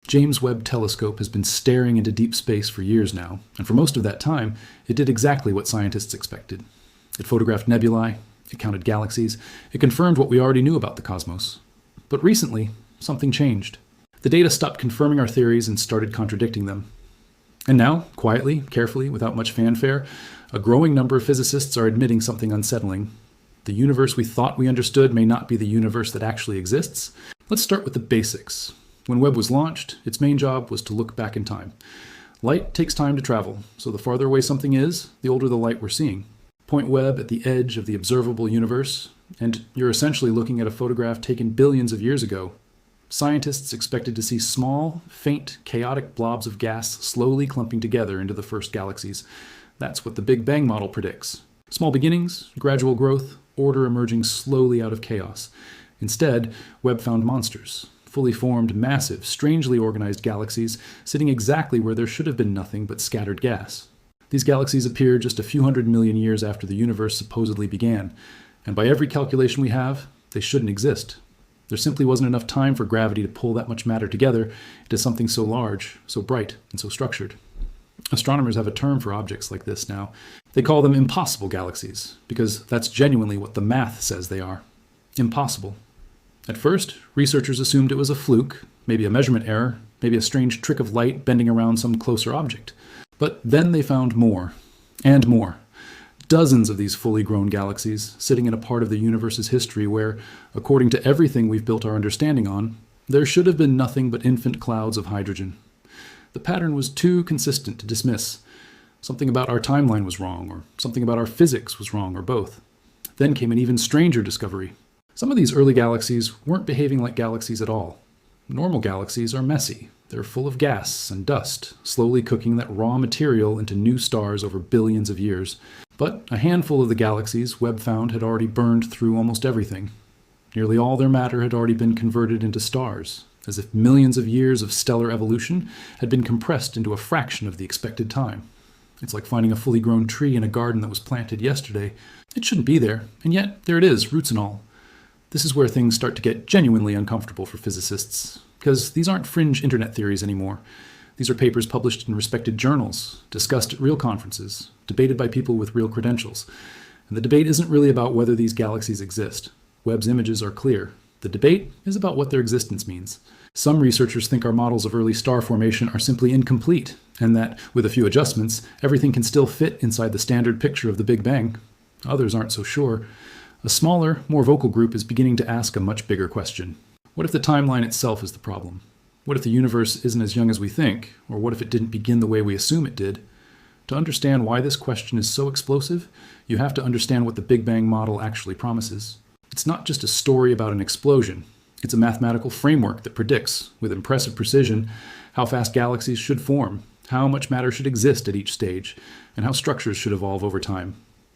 James Webb Telescope has been staring into deep space for years now, and for most of that time, it did exactly what scientists expected. It photographed nebulae, it counted galaxies, it confirmed what we already knew about the cosmos. But recently, something changed. The data stopped confirming our theories and started contradicting them. And now, quietly, carefully, without much fanfare, a growing number of physicists are admitting something unsettling. The universe we thought we understood may not be the universe that actually exists. Let's start with the basics. When Webb was launched, its main job was to look back in time. Light takes time to travel, so the farther away something is, the older the light we're seeing. Point Webb at the edge of the observable universe, and you're essentially looking at a photograph taken billions of years ago. Scientists expected to see small, faint, chaotic blobs of gas slowly clumping together into the first galaxies. That's what the Big Bang model predicts. Small beginnings, gradual growth, order emerging slowly out of chaos. Instead, Webb found monsters. Fully formed, massive, strangely organized galaxies sitting exactly where there should have been nothing but scattered gas. These galaxies appeared just a few 100 million years after the universe supposedly began, and by every calculation we have, they shouldn't exist. There simply wasn't enough time for gravity to pull that much matter together into something so large, so bright, and so structured. Astronomers have a term for objects like this now. They call them impossible galaxies, because that's genuinely what the math says they are. Impossible. At first, researchers assumed it was a fluke, maybe a measurement error, maybe a strange trick of light bending around some closer object. But then they found more, and more. Dozens of these fully grown galaxies sitting in a part of the universe's history where, according to everything we've built our understanding on, there should have been nothing but infant clouds of hydrogen. The pattern was too consistent to dismiss. Something about our timeline was wrong, or something about our physics was wrong, or both. Then came an even stranger discovery. Some of these early galaxies weren't behaving like galaxies at all. Normal galaxies are messy. They're full of gas and dust, slowly cooking that raw material into new stars over billions of years. But a handful of the galaxies Webb found had already burned through almost everything. Nearly all their matter had already been converted into stars, as if millions of years of stellar evolution had been compressed into a fraction of the expected time. It's like finding a fully grown tree in a garden that was planted yesterday. It shouldn't be there, and yet there it is, roots and all. This is where things start to get genuinely uncomfortable for physicists, because these aren't fringe internet theories anymore. These are papers published in respected journals, discussed at real conferences, debated by people with real credentials. And the debate isn't really about whether these galaxies exist. Webb's images are clear. The debate is about what their existence means. Some researchers think our models of early star formation are simply incomplete, and that, with a few adjustments, everything can still fit inside the standard picture of the Big Bang. Others aren't so sure. A smaller, more vocal group is beginning to ask a much bigger question. What if the timeline itself is the problem? What if the universe isn't as young as we think? Or what if it didn't begin the way we assume it did? To understand why this question is so explosive, you have to understand what the Big Bang model actually promises. It's not just a story about an explosion. It's a mathematical framework that predicts, with impressive precision, how fast galaxies should form, how much matter should exist at each stage, and how structures should evolve over time.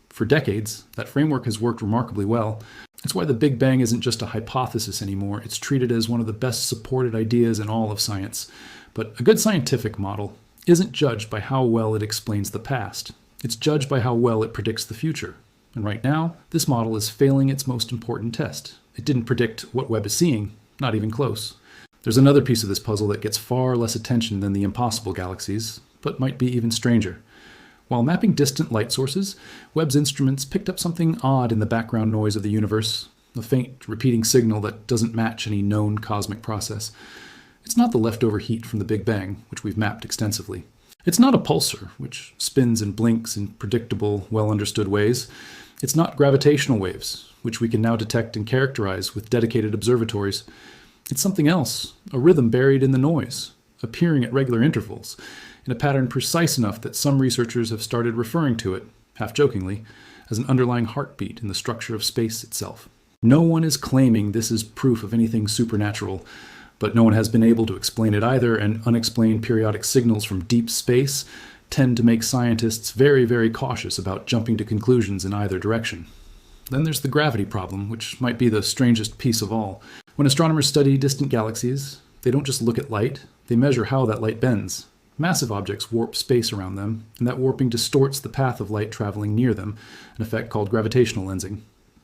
For decades, that framework has worked remarkably well. It's why the Big Bang isn't just a hypothesis anymore. It's treated as one of the best supported ideas in all of science. But a good scientific model isn't judged by how well it explains the past. It's judged by how well it predicts the future. And right now, this model is failing its most important test. It didn't predict what Webb is seeing, not even close. There's another piece of this puzzle that gets far less attention than the impossible galaxies, but might be even stranger. While mapping distant light sources, Webb's instruments picked up something odd in the background noise of the universe, a faint, repeating signal that doesn't match any known cosmic process. It's not the leftover heat from the Big Bang, which we've mapped extensively. It's not a pulsar, which spins and blinks in predictable, well-understood ways. It's not gravitational waves, which we can now detect and characterize with dedicated observatories. It's something else, a rhythm buried in the noise, appearing at regular intervals, in a pattern precise enough that some researchers have started referring to it, half-jokingly, as an underlying heartbeat in the structure of space itself. No one is claiming this is proof of anything supernatural, but no one has been able to explain it either, and unexplained periodic signals from deep space tend to make scientists very, very cautious about jumping to conclusions in either direction. Then there's the gravity problem, which might be the strangest piece of all. When astronomers study distant galaxies, they don't just look at light, they measure how that light bends. Massive objects warp space around them, and that warping distorts the path of light traveling near them, an effect called gravitational lensing.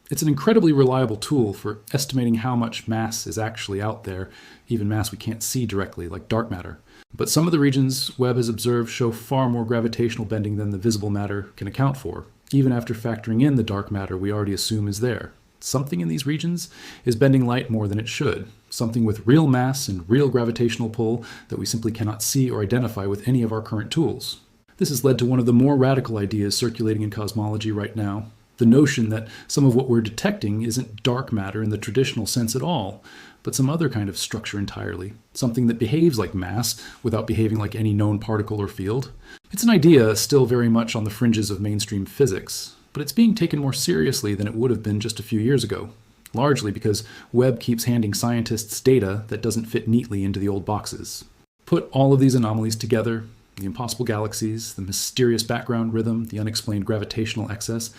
It's an incredibly reliable tool for estimating how much mass is actually out there, even mass we can't see directly, like dark matter. But some of the regions Webb has observed show far more gravitational bending than the visible matter can account for, even after factoring in the dark matter we already assume is there. Something in these regions is bending light more than it should, something with real mass and real gravitational pull that we simply cannot see or identify with any of our current tools. This has led to one of the more radical ideas circulating in cosmology right now, the notion that some of what we're detecting isn't dark matter in the traditional sense at all, but some other kind of structure entirely, something that behaves like mass without behaving like any known particle or field. It's an idea still very much on the fringes of mainstream physics, but it's being taken more seriously than it would have been just a few years ago, largely because Webb keeps handing scientists data that doesn't fit neatly into the old boxes. Put all of these anomalies together, the impossible galaxies, the mysterious background rhythm, the unexplained gravitational excess,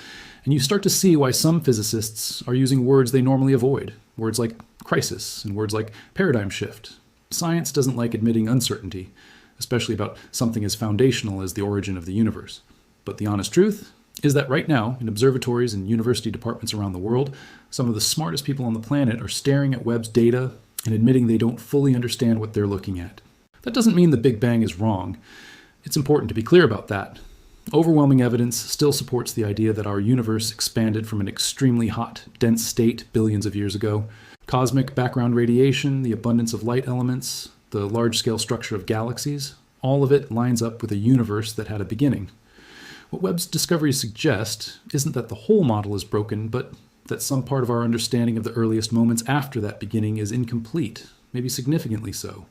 and you start to see why some physicists are using words they normally avoid, words like crisis and words like paradigm shift. Science doesn't like admitting uncertainty, especially about something as foundational as the origin of the universe. But the honest truth is that right now, in observatories and university departments around the world, some of the smartest people on the planet are staring at Webb's data and admitting they don't fully understand what they're looking at. That doesn't mean the Big Bang is wrong. It's important to be clear about that. Overwhelming evidence still supports the idea that our universe expanded from an extremely hot, dense state billions of years ago. Cosmic background radiation, the abundance of light elements, the large-scale structure of galaxies, all of it lines up with a universe that had a beginning. What Webb's discoveries suggest isn't that the whole model is broken, but that some part of our understanding of the earliest moments after that beginning is incomplete, maybe significantly so.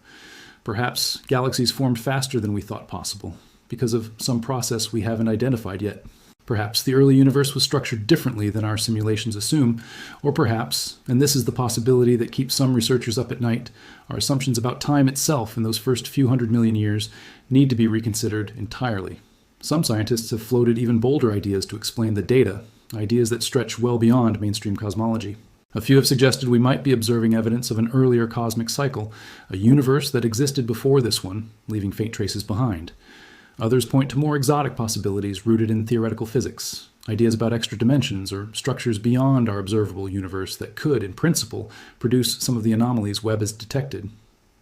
Perhaps galaxies formed faster than we thought possible, because of some process we haven't identified yet. Perhaps the early universe was structured differently than our simulations assume, or perhaps, and this is the possibility that keeps some researchers up at night, our assumptions about time itself in those first few 100 million years need to be reconsidered entirely. Some scientists have floated even bolder ideas to explain the data, ideas that stretch well beyond mainstream cosmology. A few have suggested we might be observing evidence of an earlier cosmic cycle, a universe that existed before this one, leaving faint traces behind. Others point to more exotic possibilities rooted in theoretical physics, ideas about extra dimensions or structures beyond our observable universe that could, in principle, produce some of the anomalies Webb has detected.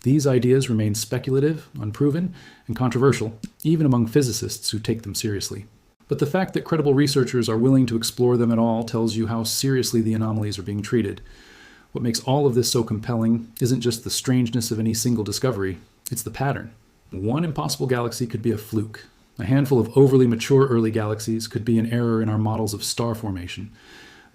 These ideas remain speculative, unproven, and controversial, even among physicists who take them seriously. But the fact that credible researchers are willing to explore them at all tells you how seriously the anomalies are being treated. What makes all of this so compelling isn't just the strangeness of any single discovery, it's the pattern. One impossible galaxy could be a fluke. A handful of overly mature early galaxies could be an error in our models of star formation.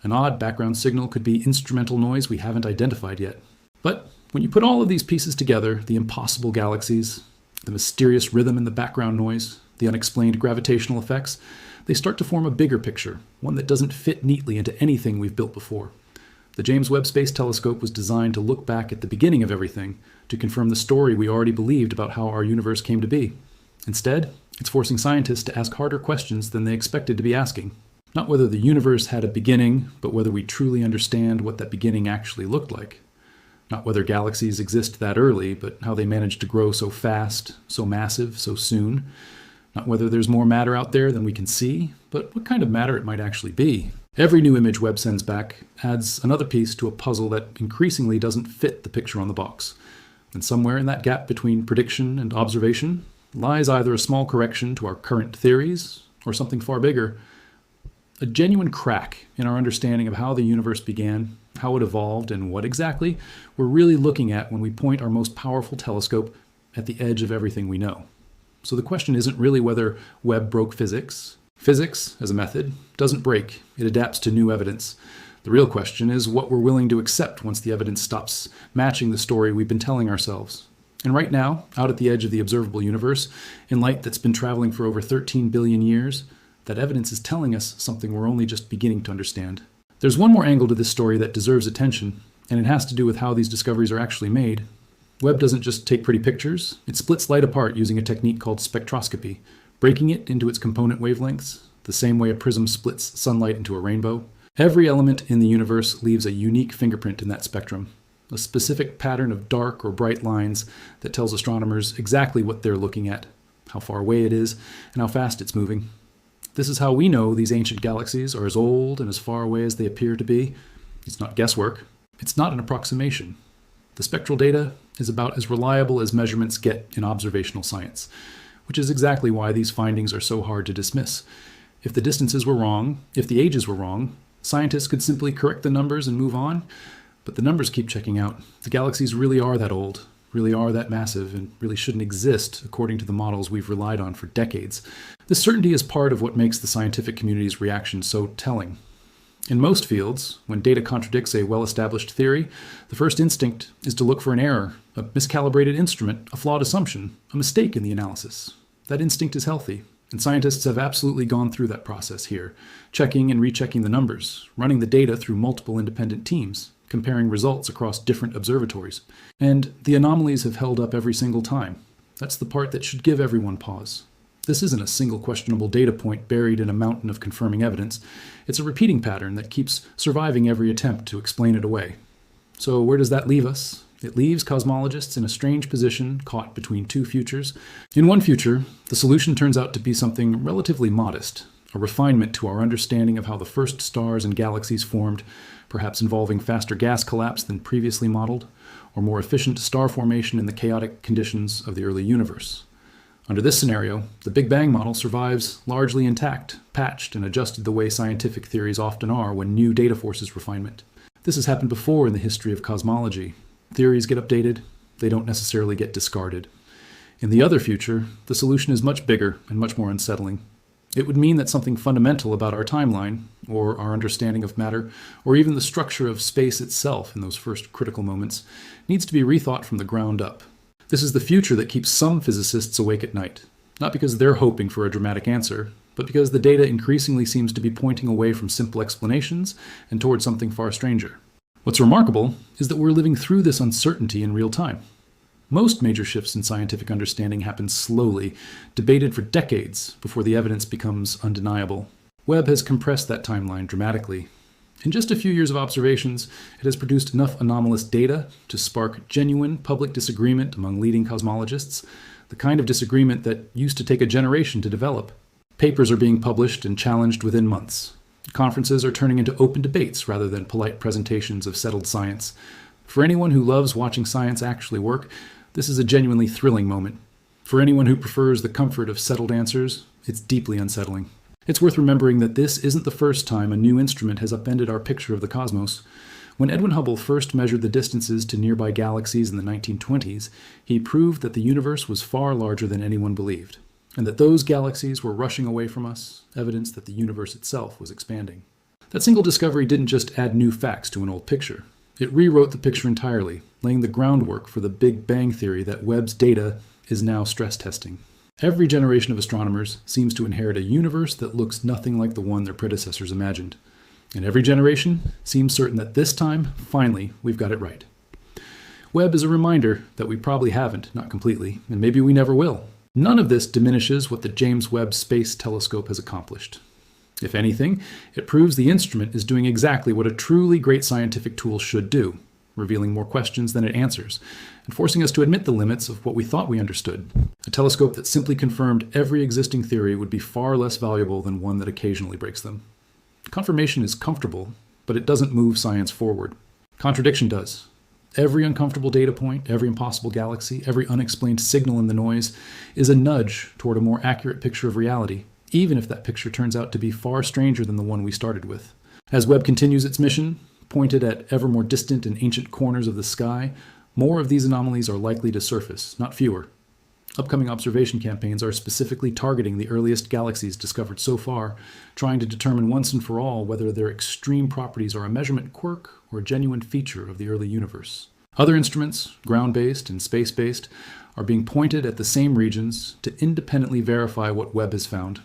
An odd background signal could be instrumental noise we haven't identified yet. But when you put all of these pieces together, the impossible galaxies, the mysterious rhythm in the background noise, the unexplained gravitational effects, they start to form a bigger picture, one that doesn't fit neatly into anything we've built before. The James Webb Space Telescope was designed to look back at the beginning of everything, to confirm the story we already believed about how our universe came to be. Instead, it's forcing scientists to ask harder questions than they expected to be asking. Not whether the universe had a beginning, but whether we truly understand what that beginning actually looked like. Not whether galaxies exist that early, but how they managed to grow so fast, so massive, so soon. Not whether there's more matter out there than we can see, but what kind of matter it might actually be. Every new image Webb sends back adds another piece to a puzzle that increasingly doesn't fit the picture on the box. And somewhere in that gap between prediction and observation lies either a small correction to our current theories, or something far bigger, a genuine crack in our understanding of how the universe began, how it evolved, and what exactly we're really looking at when we point our most powerful telescope at the edge of everything we know. So the question isn't really whether Webb broke physics. Physics, as a method, doesn't break, it adapts to new evidence. The real question is what we're willing to accept once the evidence stops matching the story we've been telling ourselves. And right now, out at the edge of the observable universe, in light that's been traveling for over 13 billion years, that evidence is telling us something we're only just beginning to understand. There's one more angle to this story that deserves attention, and it has to do with how these discoveries are actually made. Webb doesn't just take pretty pictures, it splits light apart using a technique called spectroscopy, breaking it into its component wavelengths, the same way a prism splits sunlight into a rainbow. Every element in the universe leaves a unique fingerprint in that spectrum, a specific pattern of dark or bright lines that tells astronomers exactly what they're looking at, how far away it is, and how fast it's moving. This is how we know these ancient galaxies are as old and as far away as they appear to be. It's not guesswork. It's not an approximation. The spectral data is about as reliable as measurements get in observational science, which is exactly why these findings are so hard to dismiss. If the distances were wrong, if the ages were wrong, scientists could simply correct the numbers and move on, but the numbers keep checking out. The galaxies really are that old, really are that massive, and really shouldn't exist according to the models we've relied on for decades. This certainty is part of what makes the scientific community's reaction so telling. In most fields, when data contradicts a well-established theory, the first instinct is to look for an error, a miscalibrated instrument, a flawed assumption, a mistake in the analysis. That instinct is healthy, and scientists have absolutely gone through that process here, checking and rechecking the numbers, running the data through multiple independent teams, comparing results across different observatories. And the anomalies have held up every single time. That's the part that should give everyone pause. This isn't a single questionable data point buried in a mountain of confirming evidence. It's a repeating pattern that keeps surviving every attempt to explain it away. So where does that leave us? It leaves cosmologists in a strange position, caught between two futures. In one future, the solution turns out to be something relatively modest, a refinement to our understanding of how the first stars and galaxies formed, perhaps involving faster gas collapse than previously modeled, or more efficient star formation in the chaotic conditions of the early universe. Under this scenario, the Big Bang model survives largely intact, patched and adjusted the way scientific theories often are when new data forces refinement. This has happened before in the history of cosmology. Theories get updated, they don't necessarily get discarded. In the other future, the solution is much bigger and much more unsettling. It would mean that something fundamental about our timeline, or our understanding of matter, or even the structure of space itself in those first critical moments, needs to be rethought from the ground up. This is the future that keeps some physicists awake at night, not because they're hoping for a dramatic answer, but because the data increasingly seems to be pointing away from simple explanations and toward something far stranger. What's remarkable is that we're living through this uncertainty in real time. Most major shifts in scientific understanding happen slowly, debated for decades before the evidence becomes undeniable. Webb has compressed that timeline dramatically. In just a few years of observations, it has produced enough anomalous data to spark genuine public disagreement among leading cosmologists, the kind of disagreement that used to take a generation to develop. Papers are being published and challenged within months. Conferences are turning into open debates rather than polite presentations of settled science. For anyone who loves watching science actually work, this is a genuinely thrilling moment. For anyone who prefers the comfort of settled answers, it's deeply unsettling. It's worth remembering that this isn't the first time a new instrument has upended our picture of the cosmos. When Edwin Hubble first measured the distances to nearby galaxies in the 1920s, he proved that the universe was far larger than anyone believed, and that those galaxies were rushing away from us, evidence that the universe itself was expanding. That single discovery didn't just add new facts to an old picture. It rewrote the picture entirely, laying the groundwork for the Big Bang theory that Webb's data is now stress testing. Every generation of astronomers seems to inherit a universe that looks nothing like the one their predecessors imagined. And every generation seems certain that this time, finally, we've got it right. Webb is a reminder that we probably haven't, not completely, and maybe we never will. None of this diminishes what the James Webb Space Telescope has accomplished. If anything, it proves the instrument is doing exactly what a truly great scientific tool should do, revealing more questions than it answers, and forcing us to admit the limits of what we thought we understood. A telescope that simply confirmed every existing theory would be far less valuable than one that occasionally breaks them. Confirmation is comfortable, but it doesn't move science forward. Contradiction does. Every uncomfortable data point, every impossible galaxy, every unexplained signal in the noise is a nudge toward a more accurate picture of reality, even if that picture turns out to be far stranger than the one we started with. As Webb continues its mission, pointed at ever more distant and ancient corners of the sky, more of these anomalies are likely to surface, not fewer. Upcoming observation campaigns are specifically targeting the earliest galaxies discovered so far, trying to determine once and for all whether their extreme properties are a measurement quirk or a genuine feature of the early universe. Other instruments, ground-based and space-based, are being pointed at the same regions to independently verify what Webb has found.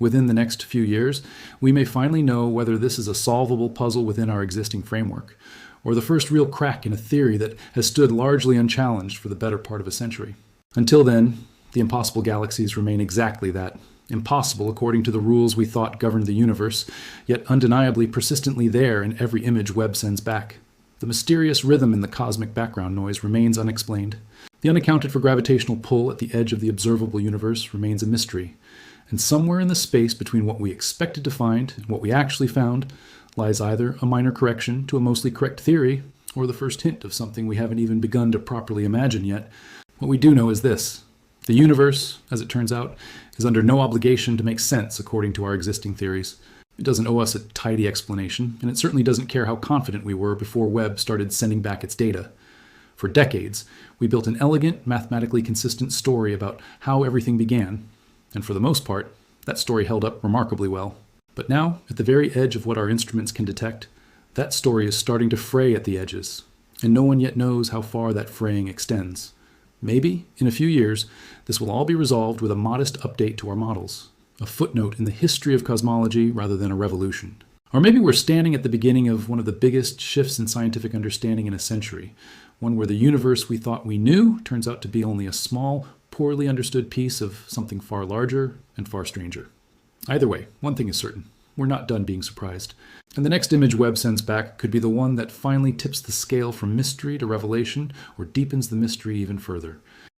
Within the next few years, we may finally know whether this is a solvable puzzle within our existing framework, or the first real crack in a theory that has stood largely unchallenged for the better part of a century. Until then, the impossible galaxies remain exactly that, impossible according to the rules we thought governed the universe, yet undeniably persistently there in every image Webb sends back. The mysterious rhythm in the cosmic background noise remains unexplained. The unaccounted for gravitational pull at the edge of the observable universe remains a mystery. And somewhere in the space between what we expected to find and what we actually found lies either a minor correction to a mostly correct theory, or the first hint of something we haven't even begun to properly imagine yet. What we do know is this: the universe, as it turns out, is under no obligation to make sense according to our existing theories. It doesn't owe us a tidy explanation, and it certainly doesn't care how confident we were before Webb started sending back its data. For decades, we built an elegant, mathematically consistent story about how everything began, and for the most part, that story held up remarkably well. But now, at the very edge of what our instruments can detect, that story is starting to fray at the edges, and no one yet knows how far that fraying extends. Maybe, in a few years, this will all be resolved with a modest update to our models, a footnote in the history of cosmology rather than a revolution. Or maybe we're standing at the beginning of one of the biggest shifts in scientific understanding in a century, one where the universe we thought we knew turns out to be only a small, poorly understood piece of something far larger and far stranger. Either way, one thing is certain: we're not done being surprised. And the next image Webb sends back could be the one that finally tips the scale from mystery to revelation, or deepens the mystery even further.